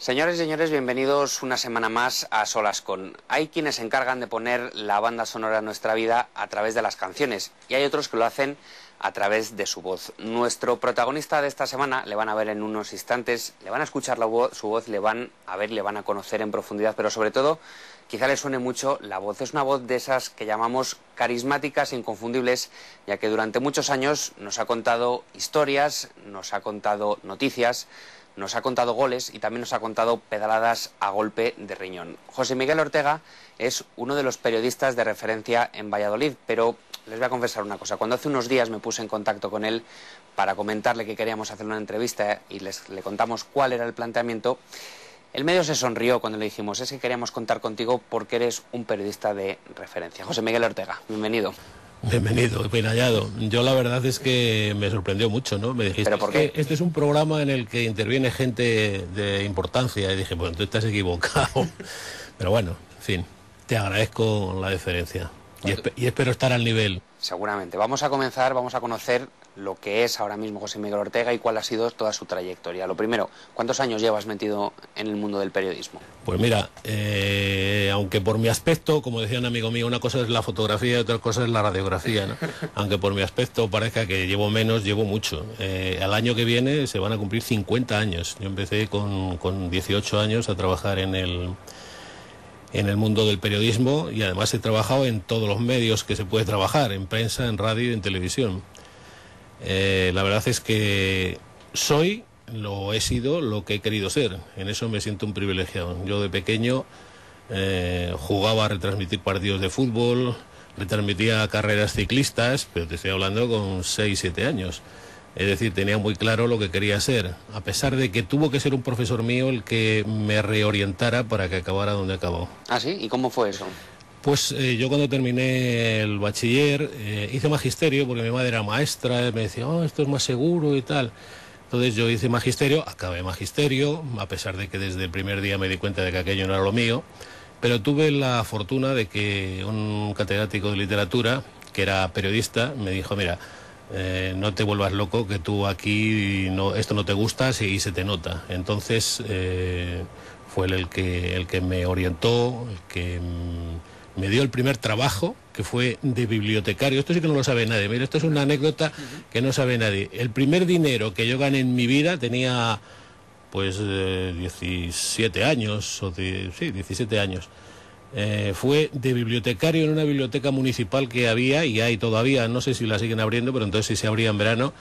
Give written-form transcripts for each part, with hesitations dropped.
Señores y señores, bienvenidos una semana más a Solas con. Hay quienes se encargan de poner la banda sonora de nuestra vida a través de las canciones y hay otros que lo hacen a través de su voz. Nuestro protagonista de esta semana, le van a ver en unos instantes, le van a escuchar su voz, le van a ver, le van a conocer en profundidad, pero sobre todo, quizá le suene mucho la voz. Es una voz de esas que llamamos carismáticas e inconfundibles, ya que durante muchos años nos ha contado historias, nos ha contado noticias, nos ha contado goles y también nos ha contado pedaladas a golpe de riñón. José Miguel Ortega es uno de los periodistas de referencia en Valladolid, pero les voy a confesar una cosa. Cuando hace unos días me puse en contacto con él para comentarle que queríamos hacer una entrevista y le contamos cuál era el planteamiento, el medio se sonrió cuando le dijimos: es que queríamos contar contigo porque eres un periodista de referencia. José Miguel Ortega, bienvenido. Bienvenido, bien hallado. Yo la verdad es que me sorprendió mucho, ¿no? Me dijiste, ¿pero por qué? Este es un programa en el que interviene gente de importancia. Y dije, pues tú estás equivocado. Pero bueno, en fin, te agradezco la deferencia. Y espero estar al nivel. Seguramente. Vamos a comenzar, vamos a conocer lo que es ahora mismo José Miguel Ortega y cuál ha sido toda su trayectoria. Lo primero, ¿cuántos años llevas metido en el mundo del periodismo? Pues mira, aunque por mi aspecto, como decía un amigo mío, una cosa es la fotografía y otra cosa es la radiografía, ¿no? Aunque por mi aspecto parezca que llevo menos, llevo mucho. Al año que viene se van a cumplir 50 años. Yo empecé con 18 años a trabajar en el mundo del periodismo y además he trabajado en todos los medios que se puede trabajar, en prensa, en radio y en televisión. La verdad es que he sido lo que he querido ser. En eso me siento un privilegiado. Yo de pequeño jugaba a retransmitir partidos de fútbol, retransmitía carreras ciclistas, pero te estoy hablando con 6, 7 años. Es decir, tenía muy claro lo que quería ser, a pesar de que tuvo que ser un profesor mío el que me reorientara para que acabara donde acabó. ¿Ah, sí? ¿Y cómo fue eso? Pues yo cuando terminé el bachiller hice magisterio porque mi madre era maestra, me decía, esto es más seguro y tal. Entonces yo hice magisterio, acabé magisterio, a pesar de que desde el primer día me di cuenta de que aquello no era lo mío, pero tuve la fortuna de que un catedrático de literatura, que era periodista, me dijo, mira, no te vuelvas loco, que tú aquí esto no te gusta y se te nota. Entonces fue el que me orientó, el que me dio el primer trabajo, que fue de bibliotecario. Esto sí que no lo sabe nadie. Mira, esto es una anécdota que no sabe nadie. El primer dinero que yo gané en mi vida tenía pues 17 años, 17 años. Fue de bibliotecario en una biblioteca municipal que había y hay todavía, no sé si la siguen abriendo, pero entonces sí se abría en verano,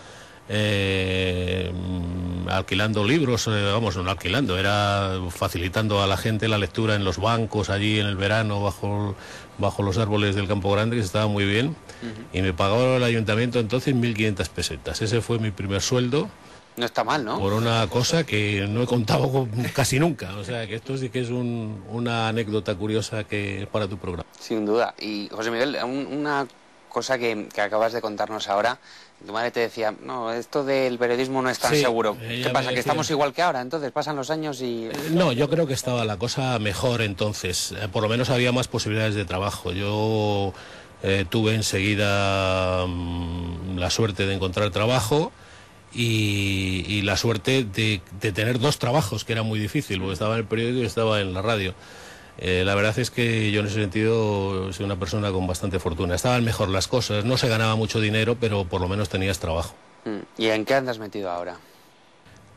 alquilando libros, no alquilando, era facilitando a la gente la lectura en los bancos allí en el verano bajo los árboles del Campo Grande, que estaba muy bien, y me pagaba el ayuntamiento entonces 1.500 pesetas. Ese fue mi primer sueldo. No está mal, ¿no? Por una cosa que no he contado casi nunca. O sea, que esto sí que es una anécdota curiosa que es para tu programa. Sin duda. Y, José Miguel, una cosa que acabas de contarnos ahora, tu madre te decía, no, esto del periodismo no es tan seguro. ¿Qué pasa? ¿Que estamos igual que ahora? Entonces, pasan los años y... No, yo creo que estaba la cosa mejor entonces. Por lo menos había más posibilidades de trabajo. Yo tuve enseguida la suerte de encontrar trabajo. Y la suerte de tener 2 trabajos, que era muy difícil, porque estaba en el periódico y estaba en la radio. La verdad es que yo en ese sentido soy una persona con bastante fortuna. Estaban mejor las cosas, no se ganaba mucho dinero, pero por lo menos tenías trabajo. ¿Y en qué andas metido ahora?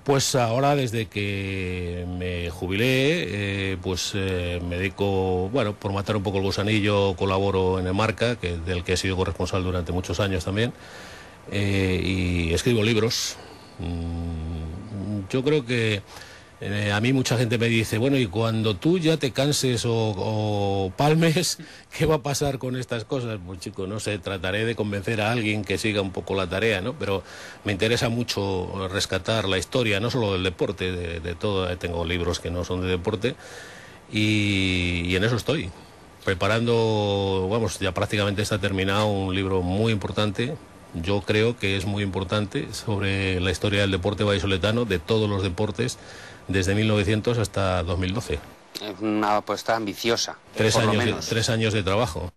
Pues ahora, desde que me jubilé, me dedico, por matar un poco el gusanillo, colaboro en el Marca, del que he sido corresponsal durante muchos años también. Y escribo libros. Yo creo que a mí mucha gente me dice, bueno, y cuando tú ya te canses o palmes, ¿qué va a pasar con estas cosas? Pues chico, no sé, trataré de convencer a alguien que siga un poco la tarea, ¿no? Pero me interesa mucho rescatar la historia, no solo del deporte, de todo. Tengo libros que no son de deporte y en eso estoy. Preparando, ya prácticamente está terminado un libro muy importante. Yo creo que es muy importante sobre la historia del deporte vallisoletano, de todos los deportes, desde 1900 hasta 2012. Es una apuesta ambiciosa. 3 años de trabajo.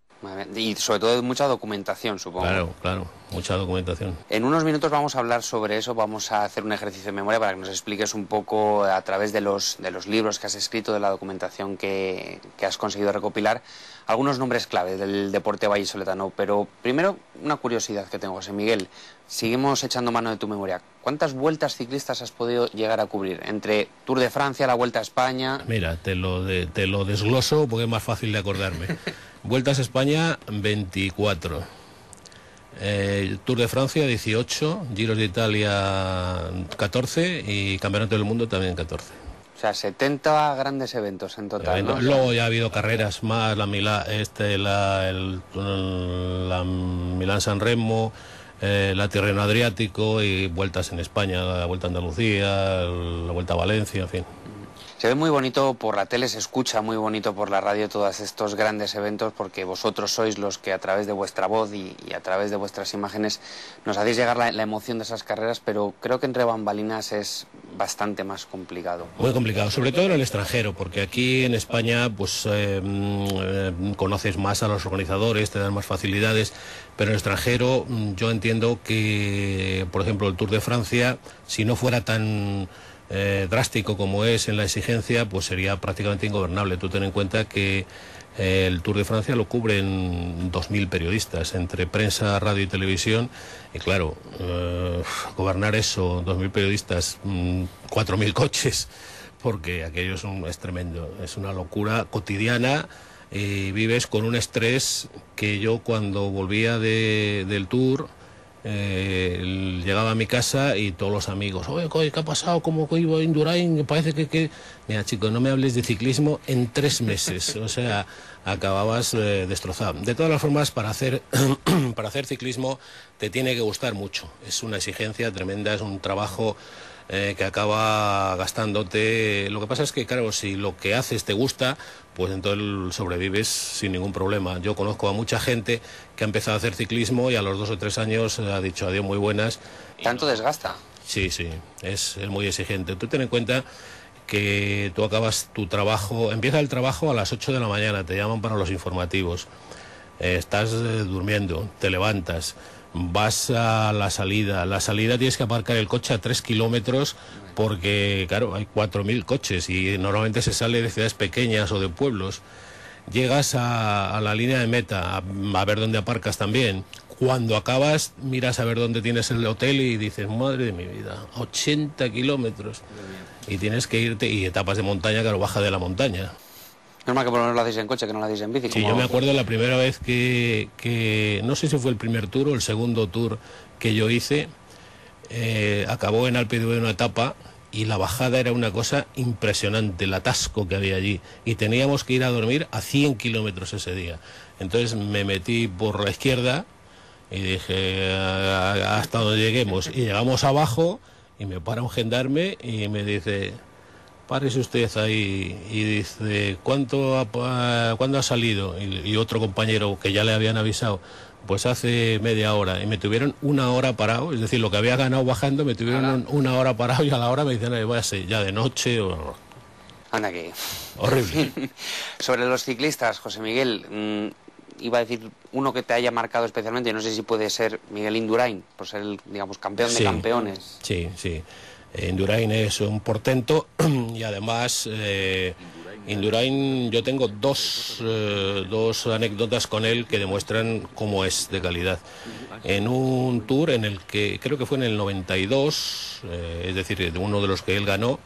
Y sobre todo mucha documentación, supongo. Claro, claro, mucha documentación. En unos minutos vamos a hablar sobre eso, vamos a hacer un ejercicio de memoria para que nos expliques un poco a través de los libros que has escrito, de la documentación que has conseguido recopilar, algunos nombres clave del deporte vallisoletano. Pero primero, una curiosidad que tengo, José Miguel. Seguimos echando mano de tu memoria. ¿Cuántas vueltas ciclistas has podido llegar a cubrir? Entre Tour de Francia, la Vuelta a España... Mira, te lo desgloso porque es más fácil de acordarme. Vueltas a España, 24. Tour de Francia, 18. Giros de Italia, 14. Y Campeonato del Mundo también 14. O sea, 70 grandes eventos en total, ¿no? Luego ya ha habido carreras más, la Milán San Remo, la Tirreno Adriático y vueltas en España, la Vuelta a Andalucía, la Vuelta a Valencia, en fin. Se ve muy bonito por la tele, se escucha muy bonito por la radio todos estos grandes eventos, porque vosotros sois los que a través de vuestra voz y a través de vuestras imágenes nos hacéis llegar la emoción de esas carreras, pero creo que entre bambalinas es bastante más complicado. Muy complicado, sobre todo en el extranjero, porque aquí en España pues conoces más a los organizadores, te dan más facilidades, pero en el extranjero yo entiendo que, por ejemplo, el Tour de Francia, si no fuera tan drástico como es en la exigencia, pues sería prácticamente ingobernable. Tú ten en cuenta que el Tour de Francia lo cubren 2.000 periodistas entre prensa, radio y televisión, y claro, gobernar eso, 2.000 periodistas, 4.000 coches, porque aquello es tremendo, es una locura cotidiana, y vives con un estrés que yo cuando volvía del Tour llegaba a mi casa y todos los amigos, oye, ¿qué ha pasado? ¿Cómo iba a Indurain? Me parece que... Mira, chicos, no me hables de ciclismo en 3 meses, o sea, acababas destrozado. De todas las formas, para hacer ciclismo te tiene que gustar mucho, es una exigencia tremenda, es un trabajo que acaba gastándote. Lo que pasa es que, claro, si lo que haces te gusta, pues entonces sobrevives sin ningún problema. Yo conozco a mucha gente que ha empezado a hacer ciclismo y a los 2 o 3 años ha dicho adiós, muy buenas. ¿Tanto desgasta? Sí, es muy exigente. Tú ten en cuenta que tú acabas tu trabajo, empieza el trabajo a las 8 de la mañana, te llaman para los informativos, estás durmiendo, te levantas, vas a la salida tienes que aparcar el coche a 3 kilómetros porque, claro, hay 4.000 coches y normalmente se sale de ciudades pequeñas o de pueblos. Llegas a la línea de meta a ver dónde aparcas también. Cuando acabas, miras a ver dónde tienes el hotel y dices, madre de mi vida, 80 kilómetros. Y tienes que irte, y etapas de montaña, claro, baja de la montaña. Normal que por lo menos lo hacéis en coche, que no lo hacéis en bici. Sí, yo me acuerdo la primera vez que no sé si fue el primer tour o el segundo tour que yo hice, acabó en Alpe d'Huez una etapa y la bajada era una cosa impresionante, el atasco que había allí, y teníamos que ir a dormir a 100 kilómetros ese día. Entonces me metí por la izquierda y dije hasta donde lleguemos, y llegamos abajo y me para un gendarme y me dice, párese usted ahí, y dice, ¿cuándo ha salido? Y otro compañero que ya le habían avisado, pues hace media hora, y me tuvieron 1 hora parado, es decir, lo que había ganado bajando me tuvieron 1 hora parado, y a la hora me dicen, váyase, ya de noche o... Anda que... Horrible. Sobre los ciclistas, José Miguel, iba a decir uno que te haya marcado especialmente, no sé si puede ser Miguel Indurain, por ser el, digamos, campeón de campeones. Sí. Indurain es un portento y además Indurain, yo tengo dos anécdotas con él que demuestran cómo es de calidad. En un tour en el que creo que fue en el 92, es decir, uno de los que él ganó,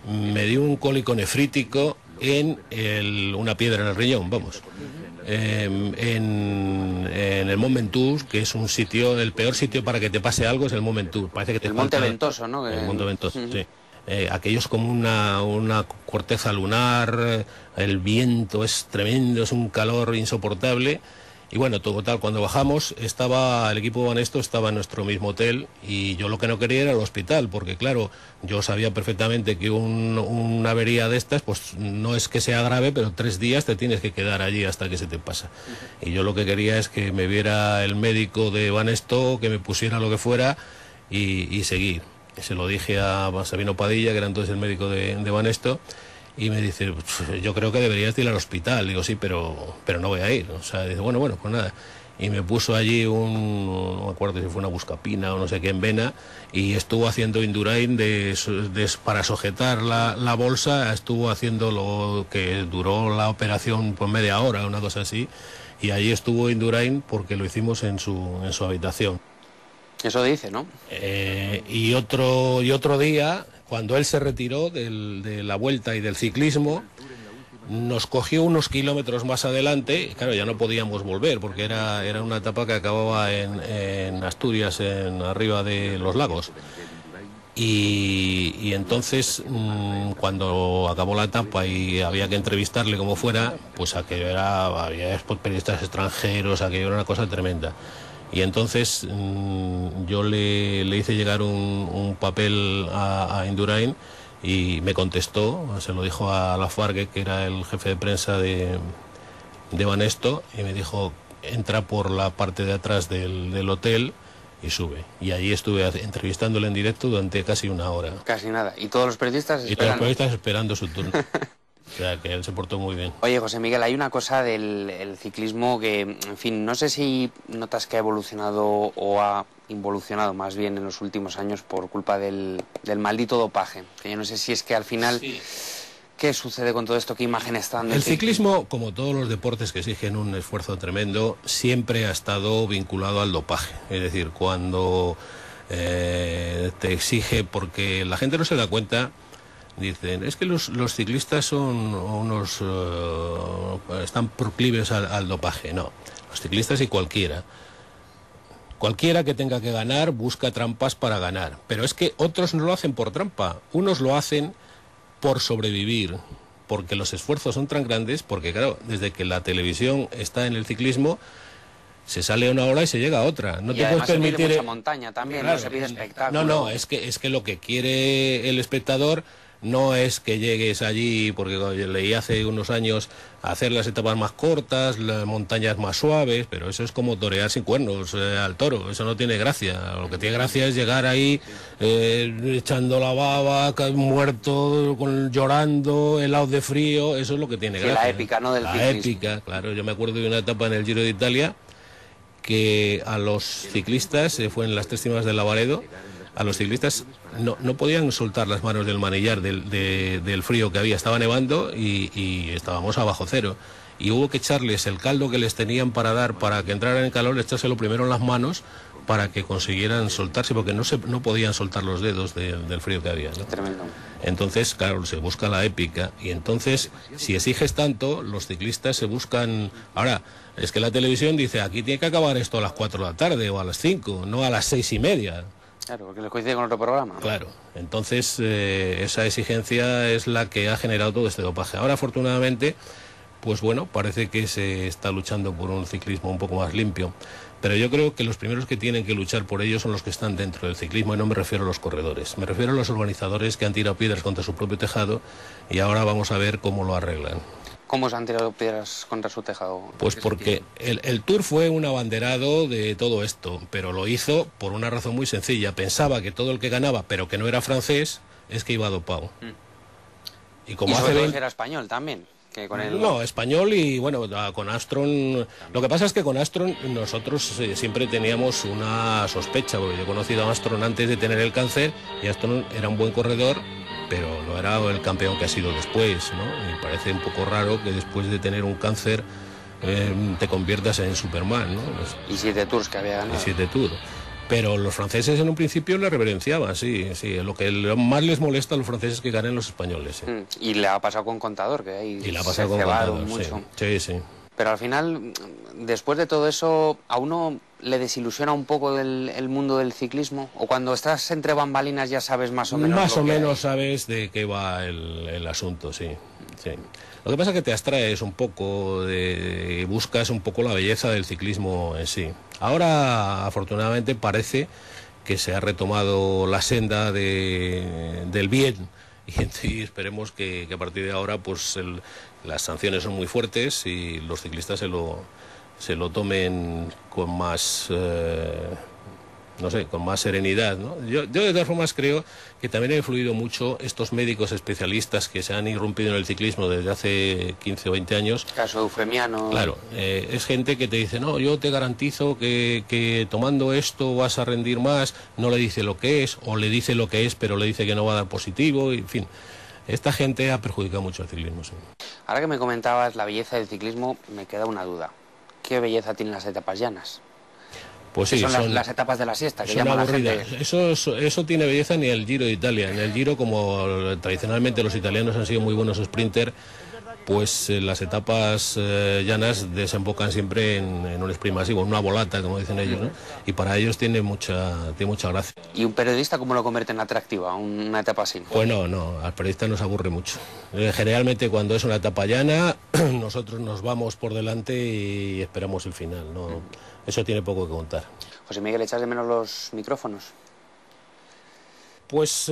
me dio un cólico nefrítico en una piedra en el riñón, vamos. En el Mont Ventoux, que es un sitio, el peor sitio para que te pase algo es el Mont Ventoux. Parece que te el Monte Ventoso, ¿no? El Monte Ventoso, sí. Aquello es como una corteza lunar, el viento es tremendo, es un calor insoportable. Y bueno, todo tal, cuando bajamos, el equipo Banesto estaba en nuestro mismo hotel, y yo lo que no quería era el hospital, porque claro, yo sabía perfectamente que una avería de estas, pues no es que sea grave, pero 3 días te tienes que quedar allí hasta que se te pasa. Y yo lo que quería es que me viera el médico de Banesto, que me pusiera lo que fuera y seguir. Se lo dije a Sabino Padilla, que era entonces el médico de Banesto, Y me dice, yo creo que deberías ir al hospital. Digo, sí, pero no voy a ir. O sea, dice, bueno, pues nada. Y me puso allí no me acuerdo si fue una buscapina o no sé qué en vena, y estuvo haciendo Indurain para sujetar la bolsa, estuvo haciendo lo que duró la operación por media hora, una cosa así, y allí estuvo Indurain porque lo hicimos en su habitación. Eso dice, ¿no? Y otro día, cuando él se retiró de la vuelta y del ciclismo, nos cogió unos kilómetros más adelante, y claro, ya no podíamos volver, porque era una etapa que acababa en Asturias, arriba de los lagos. Y entonces, cuando acabó la etapa y había que entrevistarle como fuera, pues había periodistas extranjeros, aquello era una cosa tremenda. Y entonces yo le hice llegar un papel a Indurain, y me contestó, se lo dijo a Lafargue, que era el jefe de prensa de Banesto, y me dijo, entra por la parte de atrás del hotel y sube. Y allí estuve entrevistándole en directo durante casi una hora. Casi nada. ¿Y todos los periodistas esperando? Y todos los periodistas esperando su turno. O sea, que él se portó muy bien. Oye, José Miguel, hay una cosa del ciclismo que, en fin, no sé si notas que ha evolucionado o ha involucionado más bien en los últimos años por culpa del maldito dopaje. Que yo no sé si es que al final... Sí. ¿Qué sucede con todo esto? ¿Qué imagen está dando? El ciclismo, como todos los deportes que exigen un esfuerzo tremendo, siempre ha estado vinculado al dopaje. Es decir, cuando te exige, porque la gente no se da cuenta... Dicen, es que los ciclistas son unos... están proclives al dopaje. No, los ciclistas y cualquiera. Cualquiera que tenga que ganar busca trampas para ganar. Pero es que otros no lo hacen por trampa. Unos lo hacen por sobrevivir. Porque los esfuerzos son tan grandes, porque claro, desde que la televisión está en el ciclismo, se sale una hora y se llega a otra. No y te puedes permitir... Se pide mucha montaña también, claro, no se pide espectáculo. No, es que lo que quiere el espectador... No es que llegues allí, porque leí hace unos años, hacer las etapas más cortas, las montañas más suaves, pero eso es como torear sin cuernos al toro, eso no tiene gracia. Lo que tiene gracia es llegar ahí echando la baba, muerto, llorando, helado de frío, eso es lo que tiene gracia. La épica, ¿no? La épica, claro. Yo me acuerdo de una etapa en el Giro de Italia que a los ciclistas, fue en las 3 cimas de Lavaredo, a los ciclistas no podían soltar las manos del manillar del frío que había, estaba nevando y estábamos a bajo cero. Y hubo que echarles el caldo que les tenían para dar, para que entraran en calor, echárselo primero en las manos para que consiguieran soltarse, porque no podían soltar los dedos del frío que había, ¿no? Tremendo. Entonces, claro, se busca la épica, y entonces, si exiges tanto, los ciclistas se buscan... Ahora, es que la televisión dice, aquí tiene que acabar esto a las 4 de la tarde o a las 5, no a las 6:30. Claro, porque les coincide con otro programa. Claro, entonces esa exigencia es la que ha generado todo este dopaje. Ahora, afortunadamente, pues bueno, parece que se está luchando por un ciclismo un poco más limpio. Pero yo creo que los primeros que tienen que luchar por ello son los que están dentro del ciclismo, y no me refiero a los corredores. Me refiero a los organizadores que han tirado piedras contra su propio tejado, y ahora vamos a ver cómo lo arreglan. ¿Cómo se han tirado piedras contra su tejado? Pues porque el Tour fue un abanderado de todo esto, pero lo hizo por una razón muy sencilla. Pensaba que todo el que ganaba, pero que no era francés, es que iba dopado. Y como hace 20... era español también. Que con el... No, español, y bueno, con Armstrong... Lo que pasa es que con Armstrong nosotros siempre teníamos una sospecha, porque yo he conocido a Armstrong antes de tener el cáncer, y Armstrong era un buen corredor, pero no era el campeón que ha sido después, ¿no? Y parece un poco raro que después de tener un cáncer te conviertas en Superman, ¿no? Y 7 Tours que había ganado. Y 7 Tours. Pero los franceses en un principio le reverenciaban, sí. Lo que más les molesta a los franceses es que ganen los españoles. Sí. Y le ha pasado con Contador, que ahí y le ha pasado con Contador, mucho. Sí. Pero al final, después de todo eso, ¿a uno le desilusiona un poco el mundo del ciclismo? ¿O cuando estás entre bambalinas ya sabes más o menos? Más o menos sabes de qué va el asunto, sí. Lo que pasa es que te abstraes un poco, buscas un poco la belleza del ciclismo en sí. Ahora, afortunadamente, parece que se ha retomado la senda del bien, y esperemos que a partir de ahora pues las sanciones son muy fuertes y los ciclistas se lo tomen con más no sé, con más serenidad, ¿no? Yo de todas formas creo que también ha influido mucho estos médicos especialistas que se han irrumpido en el ciclismo desde hace 15 o 20 años. Caso eufemiano. Claro, es gente que te dice, no, yo te garantizo que tomando esto vas a rendir más, no le dice lo que es, o le dice lo que es, pero le dice que no va a dar positivo, y, en fin. Esta gente ha perjudicado mucho al ciclismo. Sí. Ahora que me comentabas la belleza del ciclismo, me queda una duda. ¿Qué belleza tienen las etapas llanas? Pues sí, son las etapas de la siesta, que llama aburridas. La gente. Eso tiene belleza ni el Giro de Italia. En el Giro, como tradicionalmente los italianos han sido muy buenos sprinter, pues las etapas llanas desembocan siempre en un sprint masivo, en una volata, como dicen ellos, ¿no? Y para ellos tiene mucha gracia. ¿Y un periodista cómo lo convierte en atractiva, una etapa así? Pues no, al periodista nos aburre mucho. Generalmente cuando es una etapa llana, nosotros nos vamos por delante y esperamos el final, ¿no? Eso tiene poco que contar. José Miguel, ¿echas de menos los micrófonos? Pues,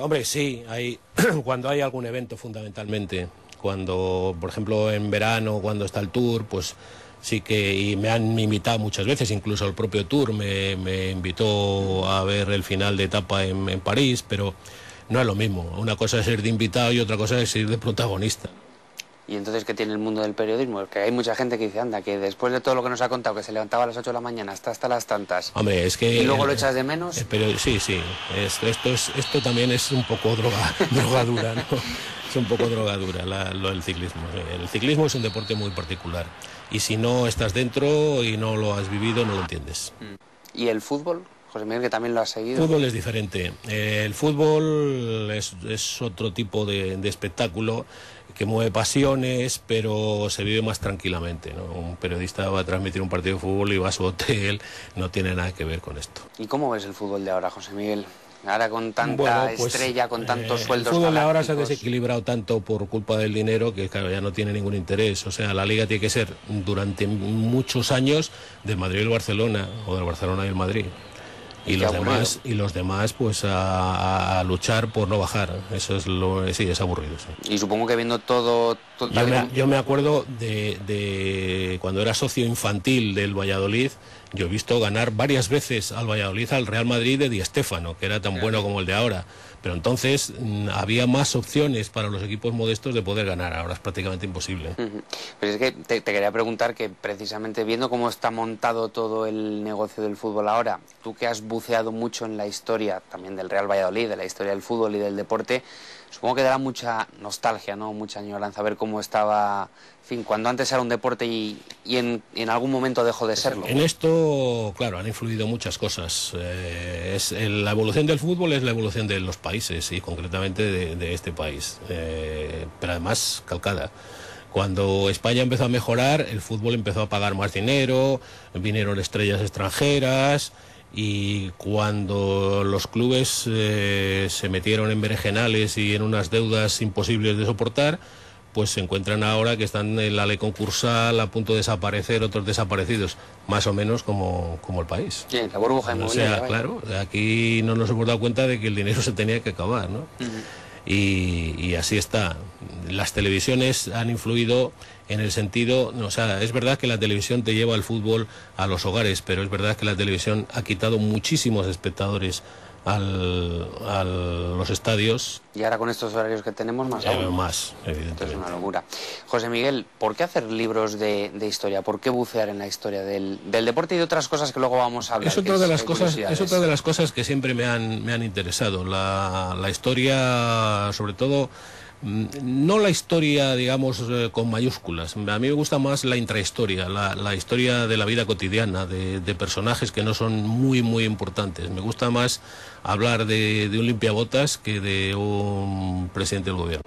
hombre, sí, cuando hay algún evento fundamentalmente. Cuando, por ejemplo, en verano, cuando está el Tour, pues sí que, y me han invitado muchas veces, incluso el propio Tour me invitó a ver el final de etapa en París, pero no es lo mismo. Una cosa es ir de invitado y otra cosa es ir de protagonista. ¿Y entonces qué tiene el mundo del periodismo? Porque hay mucha gente que dice, anda, que después de todo lo que nos ha contado, que se levantaba a las 8 de la mañana hasta las tantas... Hombre, es que... ¿Y luego lo echas de menos? Pero sí, esto también es un poco drogadura, ¿no? Es un poco drogadura lo del ciclismo. El ciclismo es un deporte muy particular. Y si no estás dentro y no lo has vivido, no lo entiendes. ¿Y el fútbol? José Miguel, que también lo has seguido. El fútbol es diferente. El fútbol es otro tipo de espectáculo que mueve pasiones, pero se vive más tranquilamente, ¿no? Un periodista va a transmitir un partido de fútbol y va a su hotel, no tiene nada que ver con esto. ¿Y cómo ves el fútbol de ahora, José Miguel? Ahora con tanta estrella, con tantos sueldos el fútbol galácticos. ahora se ha desequilibrado tanto por culpa del dinero que, claro, ya no tiene ningún interés. O sea, la liga tiene que ser durante muchos años del Madrid y el Barcelona, o del Barcelona y el Madrid. Y los demás pues a luchar por no bajar. Eso es sí, es aburrido. Sí. Y supongo que viendo todo yo me acuerdo de cuando era socio infantil del Valladolid. Yo he visto ganar varias veces al Valladolid al Real Madrid de Di Stéfano, que era tan bueno como el de ahora. Pero entonces había más opciones para los equipos modestos de poder ganar. Ahora es prácticamente imposible. Pero es que te quería preguntar que precisamente viendo cómo está montado todo el negocio del fútbol ahora, tú que has buceado mucho en la historia también del Real Valladolid, de la historia del fútbol y del deporte, supongo que dará mucha nostalgia, ¿no? Mucha añoranza ver cómo estaba, en fin, cuando antes era un deporte y en algún momento dejó de serlo. En esto, claro, han influido muchas cosas. La evolución del fútbol es la evolución de los países y concretamente de este país, pero además calcada. Cuando España empezó a mejorar, el fútbol empezó a pagar más dinero, vinieron estrellas extranjeras. Y cuando los clubes se metieron en berenjenales y en unas deudas imposibles de soportar, pues se encuentran ahora que están en la ley concursal a punto de desaparecer, otros desaparecidos, más o menos como el país. Sí, la burbuja inmobiliaria. O sea, claro, aquí no nos hemos dado cuenta de que el dinero se tenía que acabar, ¿no? Y así está. Las televisiones han influido en el sentido, o sea, es verdad que la televisión te lleva el fútbol a los hogares, pero es verdad que la televisión ha quitado muchísimos espectadores a los estadios. Y ahora con estos horarios que tenemos más aún. Más, evidentemente. Esto es una locura. José Miguel, ¿por qué hacer libros de historia? ¿Por qué bucear en la historia del deporte y de otras cosas que luego vamos a hablar? Es otra de las cosas que siempre me han interesado. La historia, sobre todo, no la historia, digamos, con mayúsculas. A mí me gusta más la intrahistoria, la historia de la vida cotidiana, de personajes que no son muy, muy importantes. Me gusta más hablar de un limpiabotas que de un presidente del gobierno.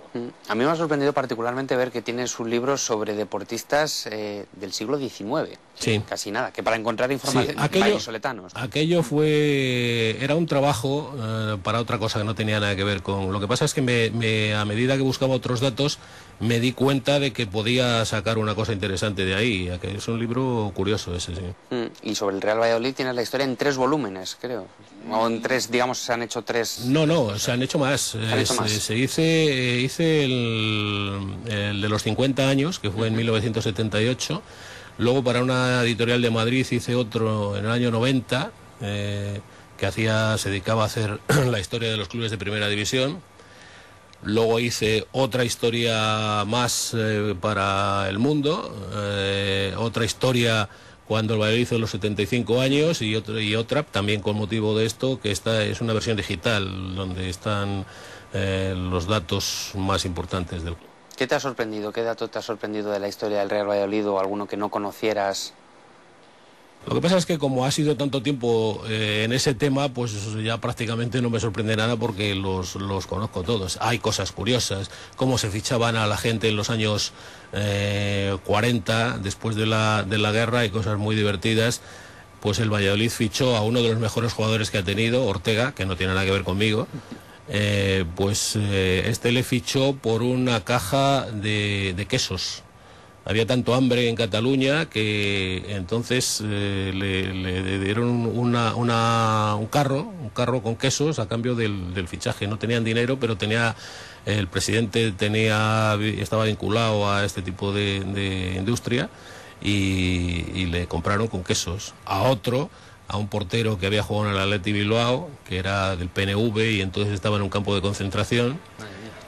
A mí me ha sorprendido particularmente ver que tienes un libro sobre deportistas del siglo XIX. Sí. Casi nada, que para encontrar información vallisoletanos. Aquello era un trabajo para otra cosa que no tenía nada que ver con... Lo que pasa es que a medida que buscaba otros datos, me di cuenta de que podía sacar una cosa interesante de ahí. Que es un libro curioso ese, sí. Y sobre el Real Valladolid tienes la historia en 3 volúmenes, creo. O en 3, digamos, se han hecho 3... No, se han hecho más. Hice el de los 50 años, que fue en 1978. Luego para una editorial de Madrid hice otro en el año 90, que se dedicaba a hacer la historia de los clubes de primera división. Luego hice otra historia más para El Mundo, otra historia cuando el Valladolid hizo los 75 años y otra también con motivo de esto, que esta es una versión digital donde están los datos más importantes del club. ¿Qué te ha sorprendido? ¿Qué dato te ha sorprendido de la historia del Real Valladolid o alguno que no conocieras? Lo que pasa es que como ha sido tanto tiempo en ese tema, pues ya prácticamente no me sorprende nada porque los conozco todos. Hay cosas curiosas, cómo se fichaban a la gente en los años 40, después de la guerra, hay cosas muy divertidas. Pues el Valladolid fichó a uno de los mejores jugadores que ha tenido, Ortega, que no tiene nada que ver conmigo. Este le fichó por una caja de quesos. Había tanto hambre en Cataluña que entonces le dieron un carro con quesos a cambio del fichaje. No tenían dinero, pero el presidente estaba vinculado a este tipo de industria y le compraron con quesos. A un portero que había jugado en el Athletic Bilbao, que era del PNV y entonces estaba en un campo de concentración.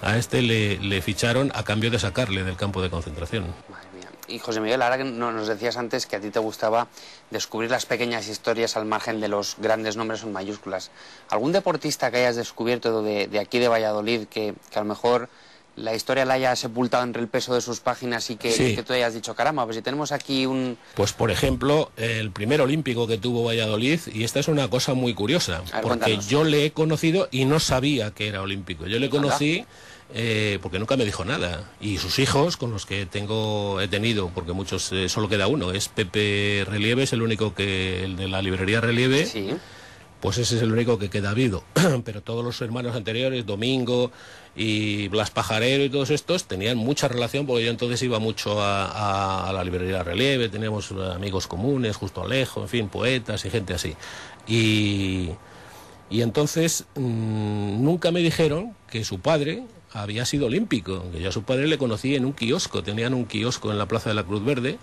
A este le ficharon a cambio de sacarle del campo de concentración. Madre mía. Y José Miguel, ahora que nos decías antes que a ti te gustaba descubrir las pequeñas historias al margen de los grandes nombres en mayúsculas. ¿Algún deportista que hayas descubierto de aquí de Valladolid que a lo mejor la historia la haya sepultado entre el peso de sus páginas y que tú hayas dicho, caramba, pues si tenemos aquí un... Pues por ejemplo, el primer olímpico que tuvo Valladolid, y esta es una cosa muy curiosa, porque cuéntanos. Yo le he conocido y no sabía que era olímpico. Yo le conocí porque nunca me dijo nada. Y sus hijos, con los que he tenido, porque muchos, solo queda uno, es Pepe Relieves, el de la librería Relieve. Sí. Pues ese es el único que queda vivo. Pero todos los hermanos anteriores, Domingo y Blas Pajarero y todos estos, tenían mucha relación porque yo entonces iba mucho a la librería Relieve, teníamos amigos comunes, Justo Alejo, en fin, poetas y gente así. Y entonces nunca me dijeron que su padre había sido olímpico, que yo a su padre le conocí en un kiosco, tenían un kiosco en la Plaza de la Cruz Verde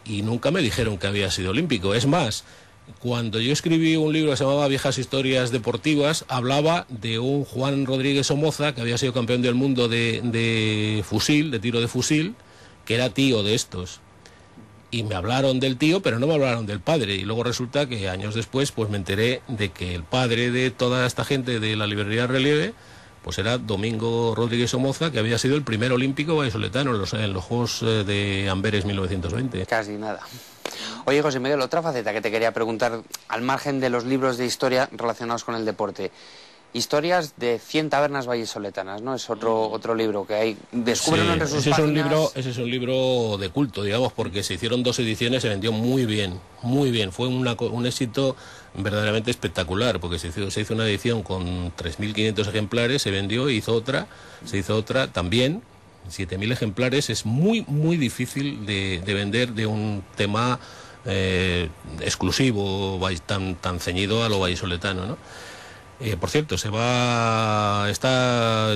y nunca me dijeron que había sido olímpico. Es más, cuando yo escribí un libro que se llamaba Viejas Historias Deportivas, hablaba de un Juan Rodríguez Somoza, que había sido campeón del mundo de tiro de fusil, que era tío de estos. Y me hablaron del tío, pero no me hablaron del padre. Y luego resulta que años después pues me enteré de que el padre de toda esta gente de la librería Relieve pues era Domingo Rodríguez Somoza, que había sido el primer olímpico vallisoletano en los Juegos de Amberes 1920. Casi nada. Oye, José Miguel, otra faceta que te quería preguntar, al margen de los libros de historia relacionados con el deporte. Historias de 100 tabernas vallisoletanas, ¿no? Es otro libro que hay. Descúbrelo entre sus páginas. Ese es un libro de culto, digamos, porque se hicieron 2 ediciones, se vendió muy bien, muy bien. Fue un éxito verdaderamente espectacular, porque se hizo una edición con 3.500 ejemplares, se vendió, se hizo otra también, 7.000 ejemplares. Es muy, muy difícil de vender de un tema exclusivo, tan ceñido a lo vallisoletano, ¿no? Por cierto, está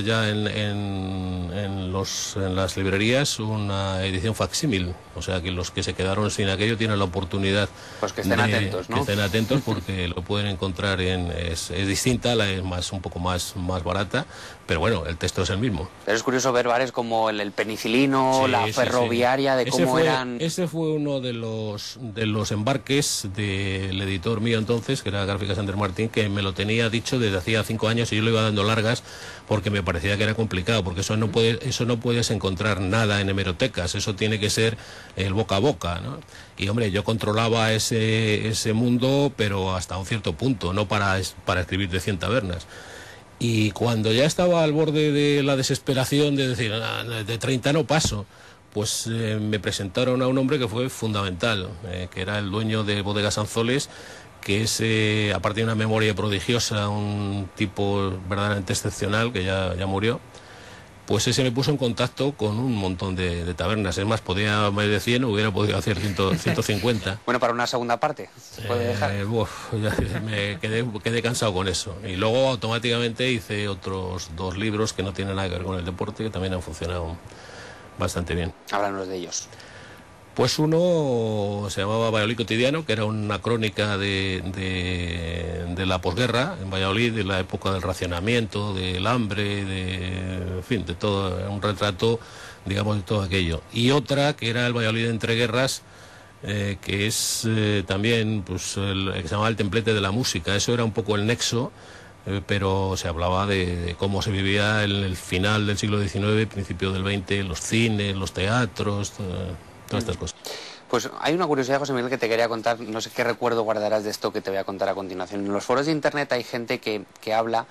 ya en las librerías una edición facsímil, o sea que los que se quedaron sin aquello tienen la oportunidad. Pues que estén atentos, ¿no? Que estén atentos porque lo pueden encontrar es distinta, es un poco más barata, pero bueno, el texto es el mismo. Pero es curioso ver bares como el Penicilino, la Ferroviaria, de cómo eran... Ese fue uno de los embarques del editor mío entonces, que era Gráfica Sander Martín, que me lo tenía dicho desde hacía 5 años y yo lo iba dando largas porque me parecía que era complicado, porque eso no puedes encontrar nada en hemerotecas, eso tiene que ser el boca a boca, ¿no? Y hombre, yo controlaba ese mundo, pero hasta un cierto punto, no para escribir de 100 tabernas. Y cuando ya estaba al borde de la desesperación de decir, de 30 no paso, pues me presentaron a un hombre que fue fundamental, que era el dueño de Bodegas Anzoles, que es, aparte de una memoria prodigiosa, un tipo verdaderamente excepcional, que ya murió. Pues ese me puso en contacto con un montón de tabernas. Es más, podía más de 100, hubiera podido hacer 150. Bueno, para una segunda parte, ¿se puede dejar? Ya me quedé cansado con eso. Y luego automáticamente hice otros 2 libros que no tienen nada que ver con el deporte, que también han funcionado bastante bien. Háblanos de ellos. Pues uno se llamaba Valladolid Cotidiano, que era una crónica de la posguerra en Valladolid, de la época del racionamiento, del hambre, en fin, de todo, un retrato, digamos, de todo aquello. Y otra, que era el Valladolid de entreguerras, que es también, pues, que se llamaba El templete de la música. Eso era un poco el nexo, pero se hablaba de cómo se vivía en el final del siglo XIX, principio del XX, los cines, los teatros, todas estas cosas. Pues hay una curiosidad, José Miguel, que te quería contar, no sé qué recuerdo guardarás de esto que te voy a contar a continuación. En los foros de internet hay gente que habla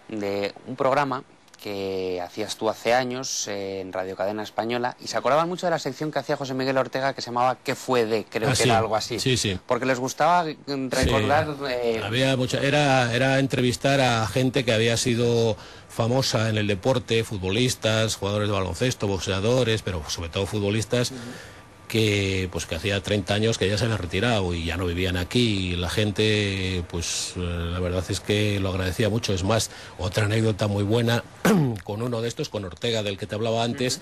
de un programa que hacías tú hace años en Radio Cadena Española, y se acordaban mucho de la sección que hacía José Miguel Ortega, que se llamaba ¿Qué fue de? Creo que sí, era algo así. Sí, sí. Porque les gustaba recordar... Sí, había era entrevistar a gente que había sido famosa en el deporte, futbolistas, jugadores de baloncesto, boxeadores, pero sobre todo futbolistas, que hacía 30 años que ya se habían retirado y ya no vivían aquí, y la gente, pues la verdad es que lo agradecía mucho. Es más, otra anécdota muy buena con uno de estos, con Ortega, del que te hablaba antes,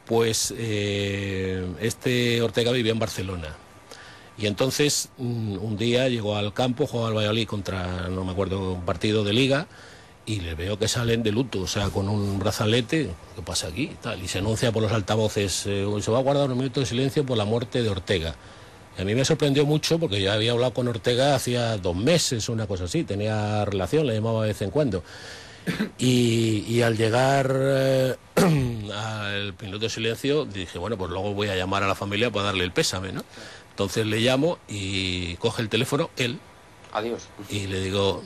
pues este Ortega vivía en Barcelona. Y entonces un día llegó al campo, jugaba al Valladolid contra, no me acuerdo, un partido de liga, y le veo que salen de luto, o sea, con un brazalete. ¿Qué pasa aquí? Tal, y se anuncia por los altavoces, se va a guardar un minuto de silencio por la muerte de Ortega. Y a mí me sorprendió mucho, porque yo había hablado con Ortega hacía 2 meses, una cosa así, tenía relación, le llamaba de vez en cuando. Y al llegar al minuto de silencio, dije, bueno, pues luego voy a llamar a la familia para darle el pésame, ¿no? Entonces le llamo y coge el teléfono él. Adiós. Y le digo...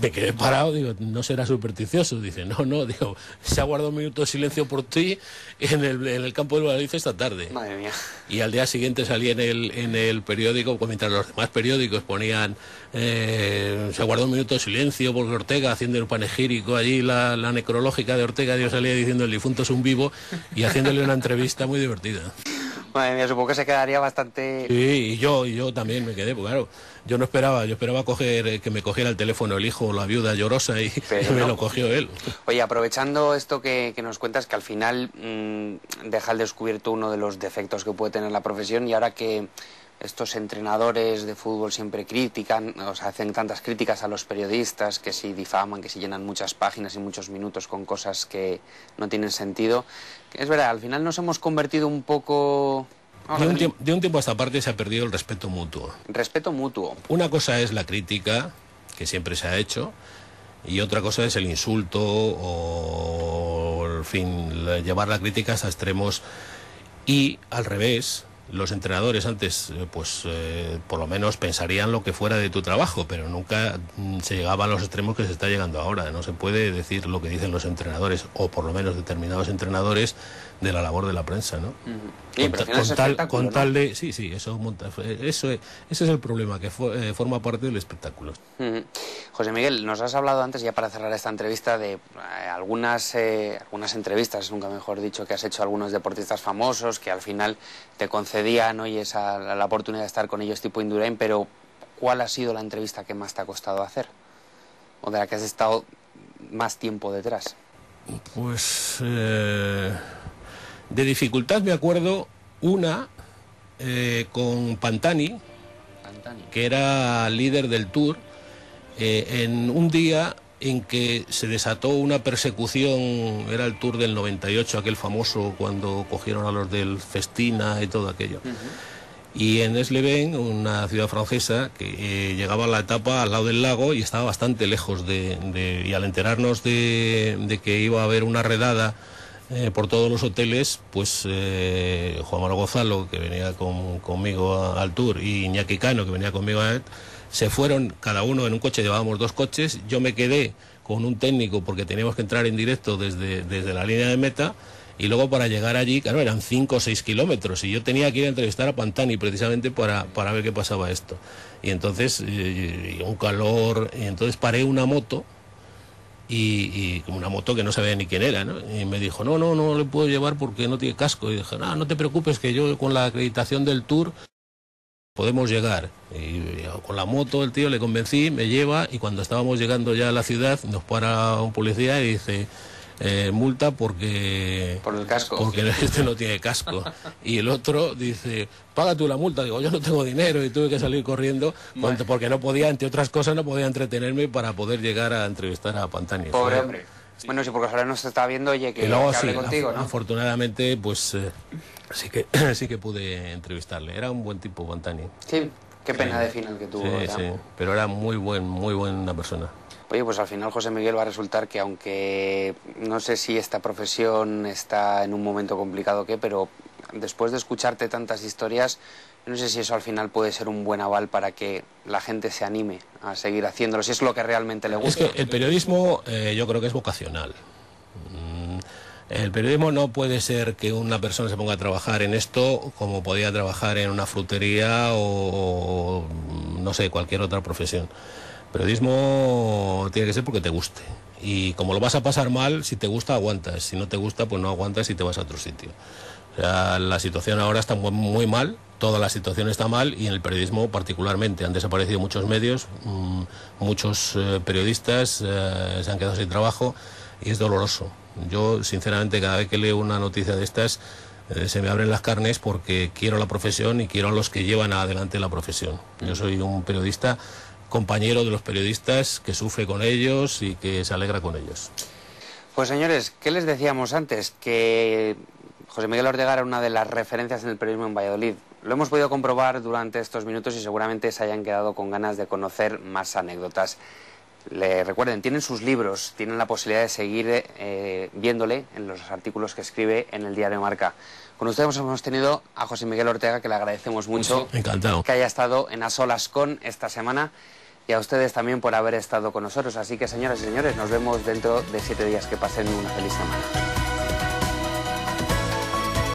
Me quedé parado, digo, no será supersticioso. Dice, no, digo, se ha guardado un minuto de silencio por ti en el campo del Valladolid esta tarde. Madre mía. Y al día siguiente salí en el periódico, mientras los demás periódicos ponían, se ha guardado un minuto de silencio porque Ortega, haciendo el panegírico allí, la necrológica de Ortega, yo salía diciendo el difunto es un vivo, y haciéndole una entrevista muy divertida. Madre mía, supongo que se quedaría bastante... Sí, y yo también me quedé, porque claro, yo esperaba que me cogiera el teléfono el hijo o la viuda llorosa, y me lo cogió él. Oye, aprovechando esto que nos cuentas, que al final deja al descubierto uno de los defectos que puede tener la profesión, y ahora que estos entrenadores de fútbol siempre critican, o sea, hacen tantas críticas a los periodistas, que si difaman, que si llenan muchas páginas y muchos minutos con cosas que no tienen sentido, es verdad, al final nos hemos convertido un poco... De un tiempo a esta parte se ha perdido el respeto mutuo. Respeto mutuo. Una cosa es la crítica, que siempre se ha hecho, y otra cosa es el insulto o, en fin, llevar la crítica hasta extremos. Y al revés, los entrenadores antes, por lo menos pensarían lo que fuera de tu trabajo, pero nunca se llegaba a los extremos que se está llegando ahora. No se puede decir lo que dicen los entrenadores, o por lo menos determinados entrenadores, de la labor de la prensa, ¿no? Sí, con tal de... Sí, ese es el problema, que forma parte del espectáculo. José Miguel, nos has hablado antes, ya para cerrar esta entrevista, de algunas entrevistas, nunca mejor dicho, que has hecho a algunos deportistas famosos, que al final te concedían, oye, la oportunidad de estar con ellos tipo Indurain, pero ¿cuál ha sido la entrevista que más te ha costado hacer? ¿O de la que has estado más tiempo detrás? Pues... de dificultad me acuerdo una con Pantani, que era líder del Tour, en un día en que se desató una persecución. Era el Tour del 98, aquel famoso, cuando cogieron a los del Festina y todo aquello. Y en Esleben, una ciudad francesa, que llegaba a la etapa al lado del lago y estaba bastante lejos y al enterarnos de que iba a haber una redada por todos los hoteles, pues Juan Manuel Gonzalo, que venía conmigo al Tour, y Iñaki Cano, que venía conmigo a él, se fueron cada uno en un coche. Llevábamos 2 coches, yo me quedé con un técnico porque teníamos que entrar en directo desde la línea de meta, y luego para llegar allí, claro, eran 5 o 6 kilómetros, y yo tenía que ir a entrevistar a Pantani precisamente para ver qué pasaba esto. Y entonces, un calor, y entonces paré una moto, y una moto que no sabía ni quién era, ¿no? Y me dijo, no le puedo llevar porque no tiene casco. Y dije, no te preocupes, que yo con la acreditación del Tour podemos llegar. Y con la moto el tío le convencí, me lleva, y cuando estábamos llegando ya a la ciudad nos para un policía y dice, multa porque... Por el casco. Porque este no tiene casco. Y el otro dice, paga tú la multa. Digo, yo no tengo dinero y tuve que salir corriendo porque no podía, entre otras cosas, no podía entretenerme para poder llegar a entrevistar a Pantani. Pobre hombre. Sí. Bueno, sí, porque ahora nos está viendo, oye, que luego, hable sí, contigo, ¿no? Afortunadamente, pues sí que pude entrevistarle. Era un buen tipo, Pantani. Sí, qué pena de final que tuvo. Sí, sí, pero era muy buena persona. Oye, pues al final, José Miguel, va a resultar que aunque no sé si esta profesión está en un momento complicado o qué, pero después de escucharte tantas historias, no sé si eso al final puede ser un buen aval para que la gente se anime a seguir haciéndolo, si es lo que realmente le gusta. Es que el periodismo yo creo que es vocacional. El periodismo no puede ser que una persona se ponga a trabajar en esto como podía trabajar en una frutería o no sé, cualquier otra profesión. Periodismo tiene que ser porque te guste. Y como lo vas a pasar mal, si te gusta, aguantas. Si no te gusta, pues no aguantas y te vas a otro sitio. O sea, la situación ahora está muy mal, toda la situación está mal y en el periodismo particularmente. Han desaparecido muchos medios, muchos periodistas se han quedado sin trabajo y es doloroso. Yo, sinceramente, cada vez que leo una noticia de estas, se me abren las carnes porque quiero la profesión y quiero a los que llevan adelante la profesión. Yo soy un periodista, compañero de los periodistas, que sufre con ellos y que se alegra con ellos. Pues señores, ¿qué les decíamos antes? Que José Miguel Ortega era una de las referencias en el periodismo en Valladolid. Lo hemos podido comprobar durante estos minutos y seguramente se hayan quedado con ganas de conocer más anécdotas. Recuerden, tienen sus libros, tienen la posibilidad de seguir viéndole en los artículos que escribe en el diario Marca. Con ustedes hemos tenido a José Miguel Ortega, que le agradecemos mucho. Encantado. Que haya estado en A Solas con esta semana y a ustedes también por haber estado con nosotros. Así que, señoras y señores, nos vemos dentro de 7 días. Que pasen una feliz semana.